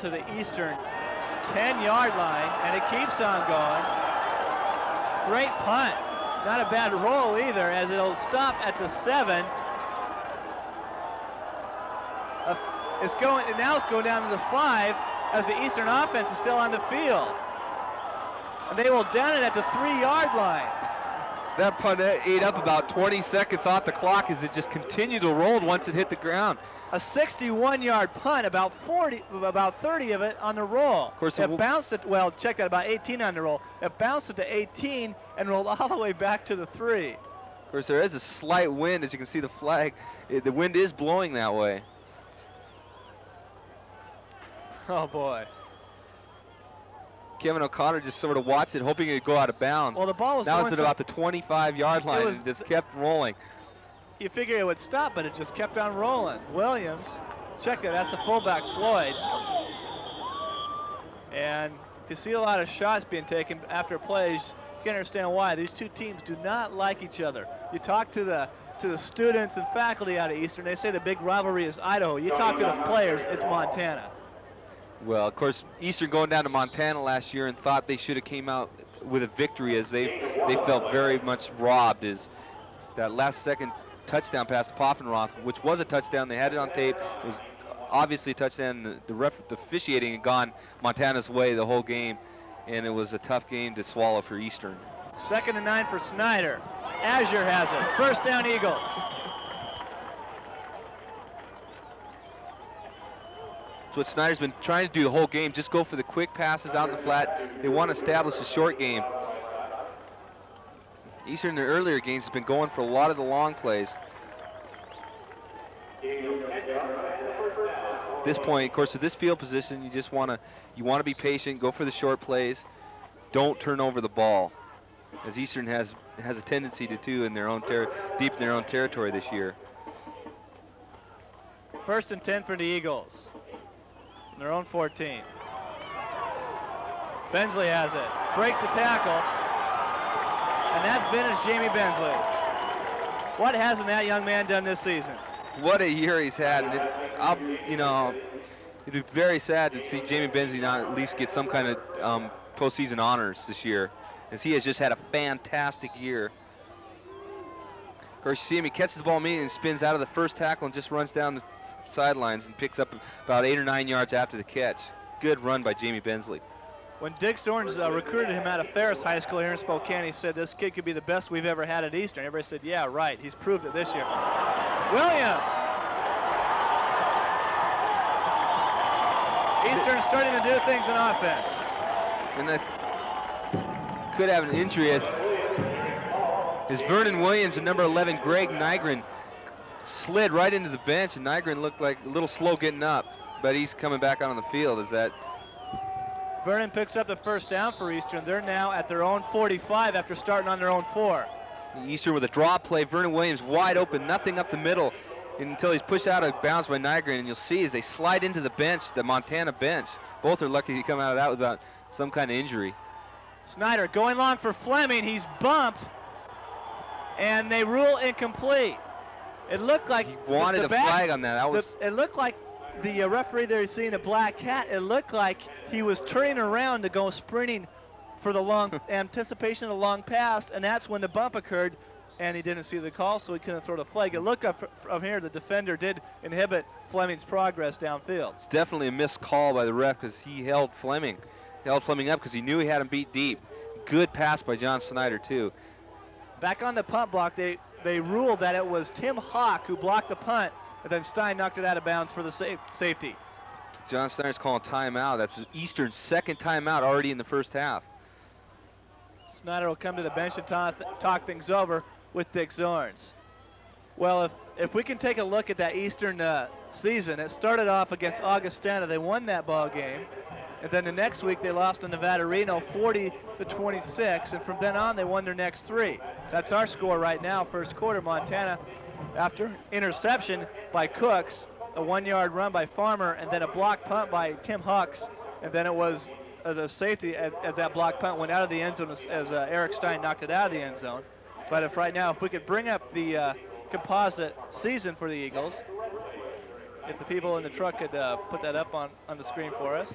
to the Eastern 10-yard line, and it keeps on going. Great punt. Not a bad roll either, as it'll stop at the 7. Now it's going down to the 5 as the Eastern offense is still on the field. And they will down it at the 3-yard line. That punt ate up about 20 seconds off the clock as it just continued to roll once it hit the ground. A 61-yard punt, about 30 of it on the roll. Of course, it bounced it, well, check that, about 18 on the roll. It bounced it to 18 and rolled all the way back to the 3. Of course, there is a slight wind, as you can see the flag. The wind is blowing that way. Oh, boy. Kevin O'Connor just sort of watched it, hoping it would go out of bounds. Well, the ball was now going it's at about the 25-yard line. It just kept rolling. You figure it would stop, but it just kept on rolling. Williams, check it, that's the fullback, Floyd. And you see a lot of shots being taken after plays. You can understand why. These two teams do not like each other. You talk to the students and faculty out of Eastern, they say the big rivalry is Idaho. You talk to the players, it's Montana. Well, of course, Eastern going down to Montana last year and thought they should have came out with a victory, as they felt very much robbed. Is that last second touchdown pass to Poffenroth, which was a touchdown. They had it on tape. It was obviously a touchdown. The officiating had gone Montana's way the whole game, and it was a tough game to swallow for Eastern. 2nd and 9 for Snyder. Azure has it. First down, Eagles. That's what Snyder's been trying to do the whole game, just go for the quick passes out in the flat. They want to establish a short game. Eastern in the earlier games has been going for a lot of the long plays. At this point, of course, with this field position, you want to be patient, go for the short plays, don't turn over the ball, as Eastern has a tendency to do in their own deep in their own territory this year. 1st and 10 for the Eagles. Their own 14. Bensley has it, breaks the tackle, and that's vintage Jamie Bensley. What hasn't that young man done this season? What a year he's had. And it'd be very sad to see Jamie Bensley not at least get some kind of postseason honors this year, as he has just had a fantastic year. Of course, you see him, he catches the ball immediately and spins out of the first tackle and just runs down the sidelines and picks up about 8 or 9 yards after the catch. Good run by Jamie Bensley. When Dick Zorns recruited him out of Ferris High School here in Spokane, he said this kid could be the best we've ever had at Eastern. Everybody said, yeah, right. He's proved it this year. Williams. Eastern starting to do things in offense. And that could have an injury as Vernon Williams and number 11, Greg Nygren, slid right into the bench, and Nygren looked like a little slow getting up, but he's coming back out on the field. Vernon picks up the first down for Eastern. They're now at their own 45 after starting on their own 4. Eastern with a draw play, Vernon Williams wide open, nothing up the middle until he's pushed out of bounds by Nygren, and you'll see as they slide into the bench, the Montana bench. Both are lucky to come out of that without some kind of injury. Snyder going long for Fleming. He's bumped, and they rule incomplete. It looked like he wanted a flag on that. It looked like the referee there is seeing a black cat. It looked like he was turning around to go sprinting for the long anticipation of the long pass, and that's when the bump occurred, and he didn't see the call, so he couldn't throw the flag. It looked up from here, the defender did inhibit Fleming's progress downfield. It's definitely a missed call by the ref because he held Fleming. He held Fleming up because he knew he had him beat deep. Good pass by John Snyder, too. Back on the punt block, they ruled that it was Tim Hawk who blocked the punt, and then Stein knocked it out of bounds for the safety. John Snyder's calling timeout. That's Eastern's second timeout already in the first half. Snyder will come to the bench and talk things over with Dick Zorns. Well, if we can take a look at that Eastern season, it started off against Augustana. They won that ball game. And then the next week they lost to Nevada Reno 40-26, and from then on they won their next 3. That's our score right now. First quarter, Montana, after interception by Cooks, a 1-yard run by Farmer, and then a block punt by Tim Hucks, and then it was the safety as that block punt went out of the end zone as Eric Stein knocked it out of the end zone. But if we could bring up the composite season for the Eagles. If the people in the truck could put that up on the screen for us.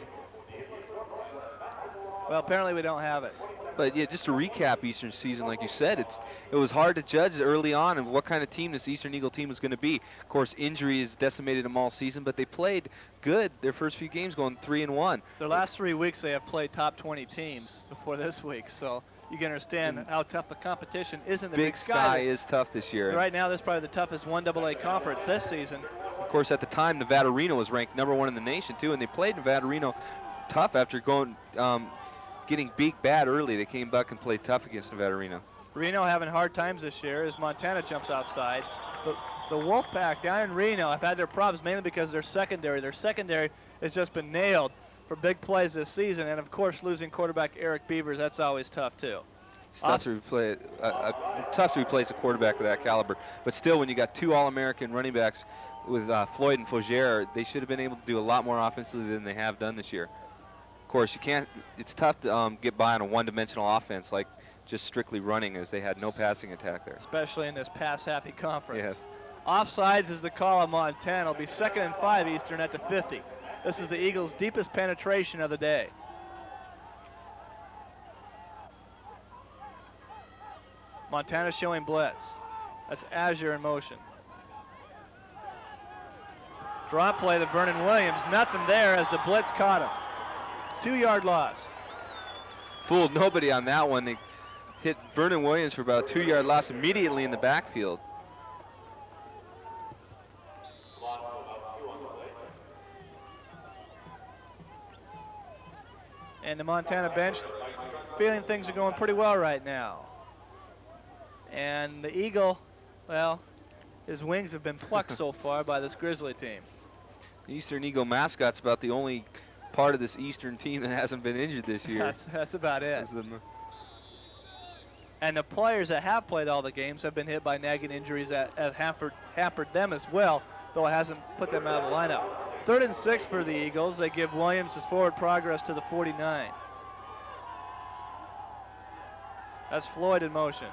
Well, apparently we don't have it. But yeah, just to recap Eastern season, like you said, it was hard to judge early on and what kind of team this Eastern Eagle team was going to be. Of course, injuries decimated them all season, but they played good their first few games, going 3-1. Their last 3 weeks they have played top 20 teams before this week, so you can understand how tough the competition is in the Big Sky is tough this year. Right now, this is probably the toughest 1AA conference this season. Of course, at the time, Nevada Reno was ranked #1 in the nation too, and they played Nevada Reno tough after getting beat bad early. They came back and played tough against Nevada Reno. Reno having hard times this year as Montana jumps outside. The Wolfpack down in Reno have had their problems mainly because of their secondary. Their secondary has just been nailed for big plays this season, and of course losing quarterback Eric Beavers, that's always tough too. It's tough to replace a quarterback of that caliber, but still, when you got 2 All-American running backs with Floyd and Fougere, they should have been able to do a lot more offensively than they have done this year. Of course, it's tough to get by on a one-dimensional offense like just strictly running, as they had no passing attack there. Especially in this pass-happy conference. Yes. Offsides is the call of Montana. It'll be 2nd and 5 Eastern at the 50. This is the Eagles' deepest penetration of the day. Montana showing blitz. That's Azure in motion. Drop play to Vernon Williams. Nothing there as the blitz caught him. 2-yard loss. Fooled nobody on that one. They hit Vernon Williams for about a 2-yard loss immediately in the backfield. And the Montana bench feeling things are going pretty well right now. And the Eagle, well, his wings have been plucked so far by this Grizzly team. The Eastern Eagle mascot's about the only part of this Eastern team that hasn't been injured this year. That's about it. And the players that have played all the games have been hit by nagging injuries that have hampered them as well, though it hasn't put them out of the lineup. 3rd and 6 for the Eagles. They give Williams his forward progress to the 49. That's Floyd in motion.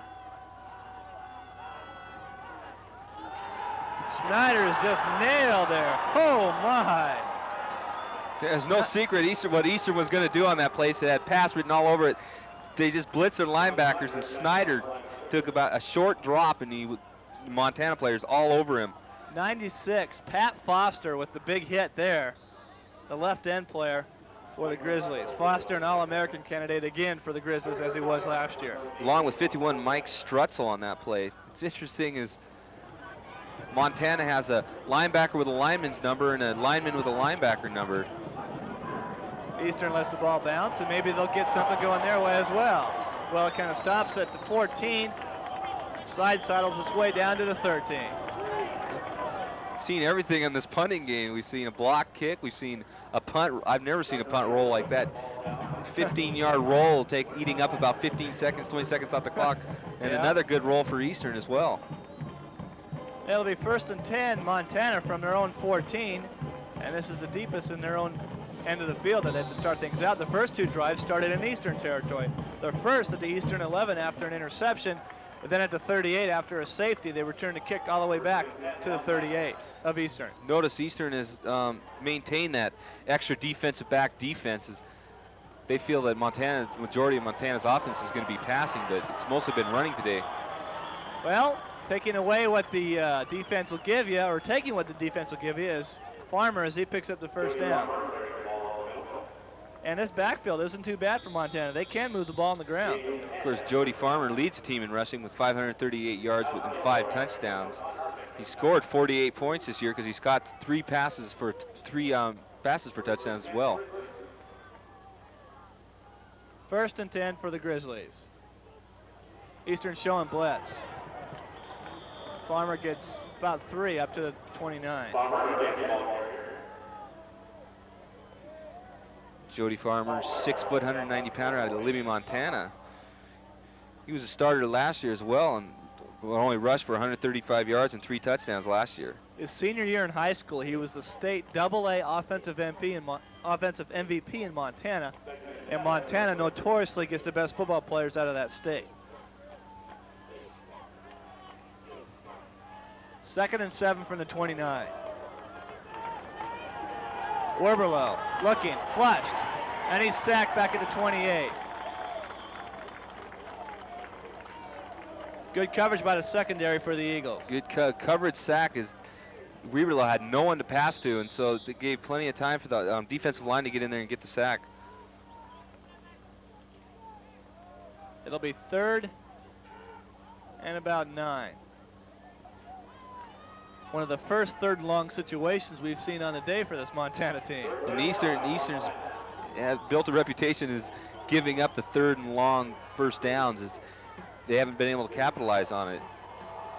Snyder is just nailed there. Oh my. There's no secret what Eastern was going to do on that play. It had pass written all over it. They just blitzed their linebackers, and Snyder took about a short drop, and the Montana players all over him. 96, Pat Foster with the big hit there, the left end player for the Grizzlies. Foster, an All-American candidate again for the Grizzlies, as he was last year. Along with 51, Mike Strutzel on that play. It's interesting is Montana has a linebacker with a lineman's number and a lineman with a linebacker number. Eastern lets the ball bounce, and maybe they'll get something going their way as well. Well, it kind of stops at the 14, side saddles its way down to the 13. Seen everything in this punting game. We've seen a block kick. We've seen a punt. I've never seen a punt roll like that. 15-yard roll eating up about 15 seconds, 20 seconds off the clock, and another good roll for Eastern as well. It'll be 1st and 10, Montana from their own 14, and this is the deepest in their own end of the field that had to start things out. The first 2 drives started in Eastern territory. Their first at the Eastern 11 after an interception, but then at the 38 after a safety, they returned the kick all the way back to the 38 of Eastern. Notice Eastern has maintained that extra defensive back defenses. They feel that majority of Montana's offense is going to be passing, but it's mostly been running today. Well, taking away what the defense will give you, or taking what the defense will give you, is Farmer as he picks up the first down. And this backfield isn't too bad for Montana. They can move the ball on the ground. Of course, Jody Farmer leads the team in rushing with 538 yards and 5 touchdowns. He scored 48 points this year because he's got 3 passes for touchdowns as well. 1st and 10 for the Grizzlies. Eastern showing blitz. Farmer gets about 3 up to the 29. Jody Farmer, 6 foot, 190 pounder out of Libby, Montana. He was a starter last year as well, and only rushed for 135 yards and 3 touchdowns last year. His senior year in high school, he was the state AA offensive MVP in Montana, and Montana notoriously gets the best football players out of that state. 2nd and 7 from the 29. Werberloh looking, flushed, and he's sacked back at the 28. Good coverage by the secondary for the Eagles. Good coverage sack is Werberloh had no one to pass to, and so they gave plenty of time for the defensive line to get in there and get the sack. It'll be 3rd and about 9. One of the first 3rd and long situations we've seen on the day for this Montana team. And Eastern's have built a reputation as giving up the 3rd and long first downs, as they haven't been able to capitalize on it.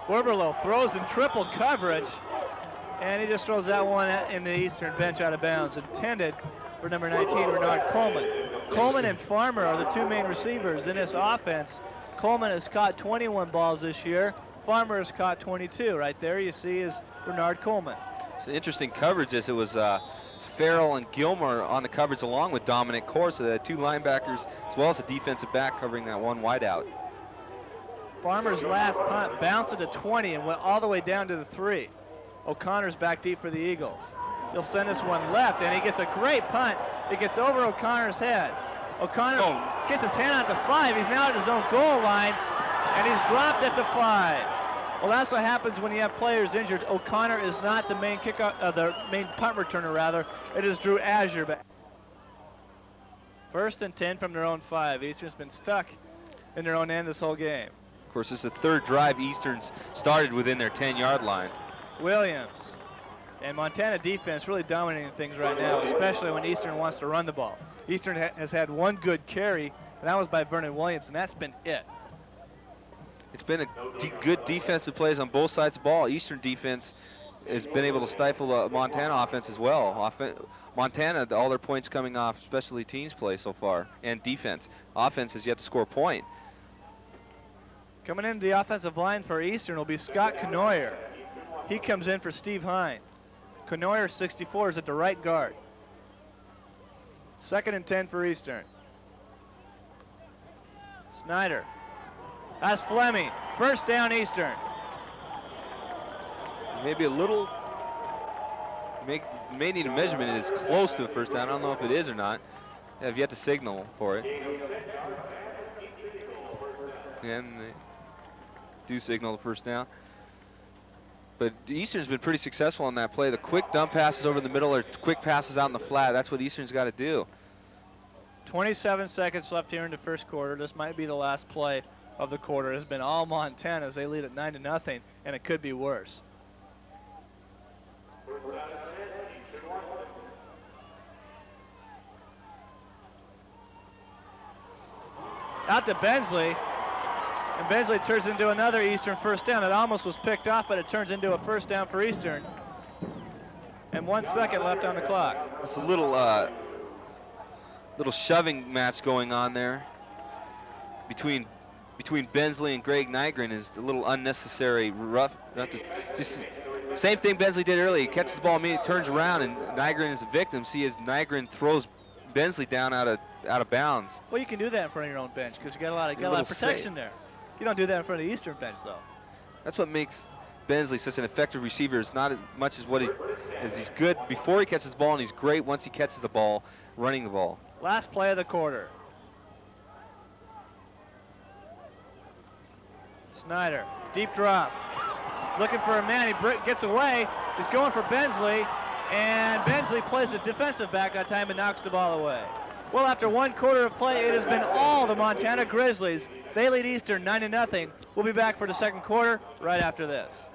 Werberloh throws in triple coverage, and he just throws that one in the Eastern bench out of bounds, intended for number 19, Bernard Coleman. Coleman and Farmer are the 2 main receivers in this offense. Coleman has caught 21 balls this year. Farmer has caught 22. Right there you see is Bernard Coleman. It's an interesting coverage, as it was Farrell and Gilmore on the coverage along with Dominic Core, so they had 2 linebackers as well as a defensive back covering that one wideout. Farmer's last punt bounced at the 20 and went all the way down to the 3. O'Connor's back deep for the Eagles. He'll send this one left, and he gets a great punt. It gets over O'Connor's head. O'Connor gets his hand out to 5. He's now at his own goal line, and he's dropped at the 5. Well, that's what happens when you have players injured. O'Connor is not the main the main punt returner, rather. It is Drew Azure. 1st and 10 from their own 5. Eastern's been stuck in their own end this whole game. Of course, this is the 3rd drive Eastern's started within their 10-yard line. Williams and Montana defense really dominating things right now, especially when Eastern wants to run the ball. Eastern has had 1 good carry, and that was by Vernon Williams, and that's been it. It's been good defensive plays on both sides of the ball. Eastern defense has been able to stifle the Montana offense as well. Montana, all their points coming off specialty teams play so far, and defense. Offense has yet to score a point. Coming into the offensive line for Eastern will be Scott Canoyer. He comes in for Steve Hine. Canoyer, 64, is at the right guard. 2nd and 10 for Eastern. Snyder. That's Fleming. 1st down Eastern. Maybe a little, may need a measurement. It is close to a 1st down. I don't know if it is or not. They have yet to signal for it. And they do signal the 1st down. But Eastern's been pretty successful on that play. The quick dump passes over the middle or quick passes out in the flat. That's what Eastern's got to do. 27 seconds left here in the 1st quarter. This might be the last play of the quarter. It has been all Montana as they lead at 9-0, and it could be worse. Out to Bensley. And Bensley turns into another Eastern 1st down. It almost was picked off, but it turns into a 1st down for Eastern. And 1 second left on the clock. It's a little shoving match going on there between Bensley and Greg Nygren. Is a little unnecessary rough. Just same thing Bensley did earlier. He catches the ball immediately, turns around, and Nygren is a victim. See as Nygren throws Bensley down out of bounds. Well, you can do that in front of your own bench because you got a lot of protection there. You don't do that in front of the Eastern bench, though. That's what makes Bensley such an effective receiver. It's not as much as what he's good before he catches the ball, and he's great once he catches the ball, running the ball. Last play of the quarter. Snyder, deep drop. Looking for a man, he gets away. He's going for Bensley, and Bensley plays a defensive back that time and knocks the ball away. Well, after 1 quarter of play, it has been all the Montana Grizzlies. They lead Eastern 9-0. We'll be back for the 2nd quarter right after this.